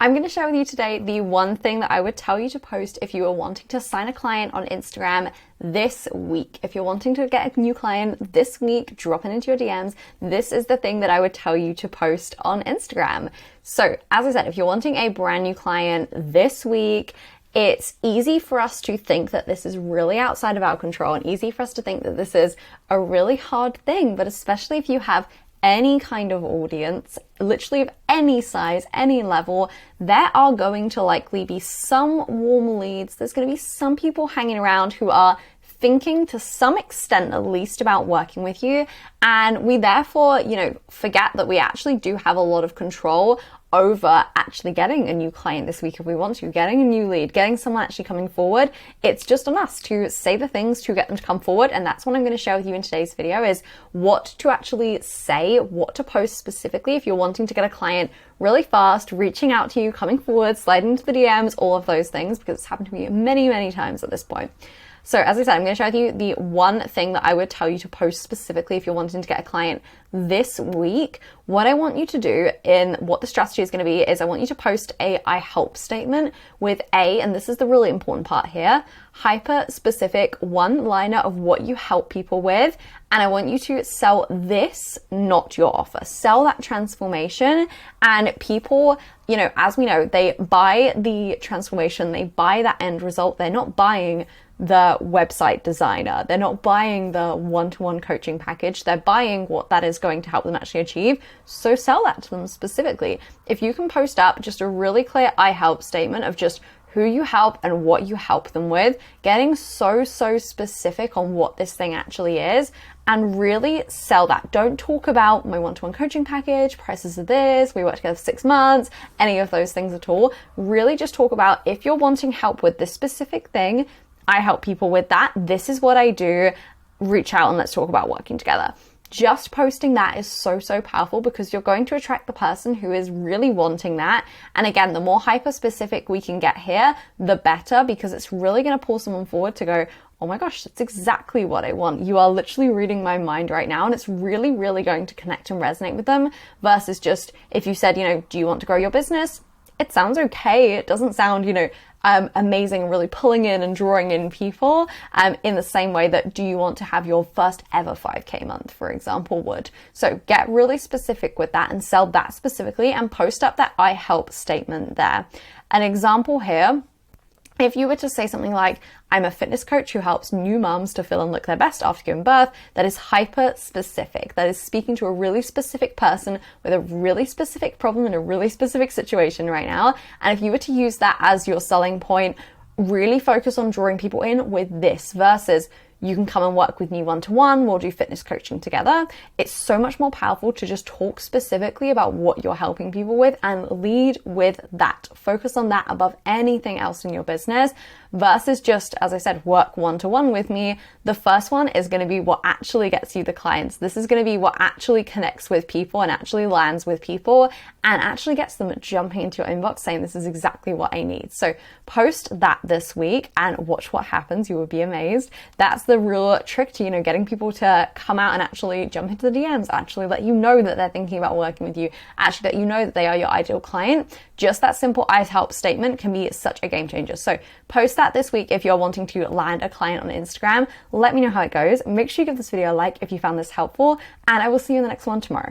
I'm going to share with you today the one thing that I would tell you to post if you are wanting to sign a client on Instagram this week. If you're wanting to get a new client this week, drop it into your DMs. This is the thing that I would tell you to post on Instagram. So as I said, if you're wanting a brand new client this week, it's easy for us to think that this is really outside of our control and easy for us to think that this is a really hard thing, but especially if you have any kind of audience, literally of any size, any level, there are going to likely be some warm leads. There's going to be some people hanging around who are thinking to some extent at least about working with you. And we therefore, forget that we actually do have a lot of control over actually getting a new client this week if we want to, getting a new lead, getting someone actually coming forward. It's just on us to say the things to get them to come forward. And that's what I'm going to share with you in today's video, is what to actually say, what to post specifically if you're wanting to get a client really fast, reaching out to you, coming forward, sliding into the DMs, all of those things, because it's happened to me many, many times at this point. So as I said, I'm going to share with you the one thing that I would tell you to post specifically if you're wanting to get a client this week. What I want you to do, in what the strategy is going to be, is I want you to post a I help statement with and this is the really important part here, hyper specific one-liner of what you help people with. And I want you to sell this, not your offer. Sell that transformation. And people, as we know, they buy the transformation, they buy that end result. They're not buying the website designer. They're not buying the one-to-one coaching package. They're buying what that is going to help them actually achieve. So sell that to them specifically. If you can post up just a really clear I help statement of just who you help and what you help them with, getting so specific on what this thing actually is, and really sell that. Don't talk about my one-to-one coaching package, prices of this, we work together for 6 months, any of those things at all. Really just talk about, if you're wanting help with this specific thing, I help people with that. This is what I do. Reach out and let's talk about working together. Just posting that is so powerful, because you're going to attract the person who is really wanting that. And again, the more hyper specific we can get here, the better, because it's really going to pull someone forward to go, oh my gosh, that's exactly what I want. You are literally reading my mind right now. And it's really going to connect and resonate with them, versus just if you said, do you want to grow your business? It sounds okay. It doesn't sound, amazing, really pulling in and drawing in people in the same way that do you want to have your first ever 5K month, for example, would. So get really specific with that and sell that specifically, and post up that I help statement there. An example here, if you were to say something like, I'm a fitness coach who helps new mums to feel and look their best after giving birth, that is hyper specific. That is speaking to a really specific person with a really specific problem in a really specific situation right now. And if you were to use that as your selling point, really focus on drawing people in with this, versus you can come and work with me one-to-one, we'll do fitness coaching together. It's so much more powerful to just talk specifically about what you're helping people with and lead with that. Focus on that above anything else in your business, versus just, as I said, work one-to-one with me. The first one is going to be what actually gets you the clients. This is going to be what actually connects with people and actually lands with people and actually gets them jumping into your inbox saying, this is exactly what I need. So post that this week and watch what happens. You will be amazed. That's the real trick to, getting people to come out and actually jump into the DMs, actually let you know that they're thinking about working with you, actually that you know that they are your ideal client. Just that simple I help statement can be such a game changer. So post that this week if you're wanting to land a client on Instagram. Let me know how it goes. Make sure you give this video a like if you found this helpful, and I will see you in the next one tomorrow.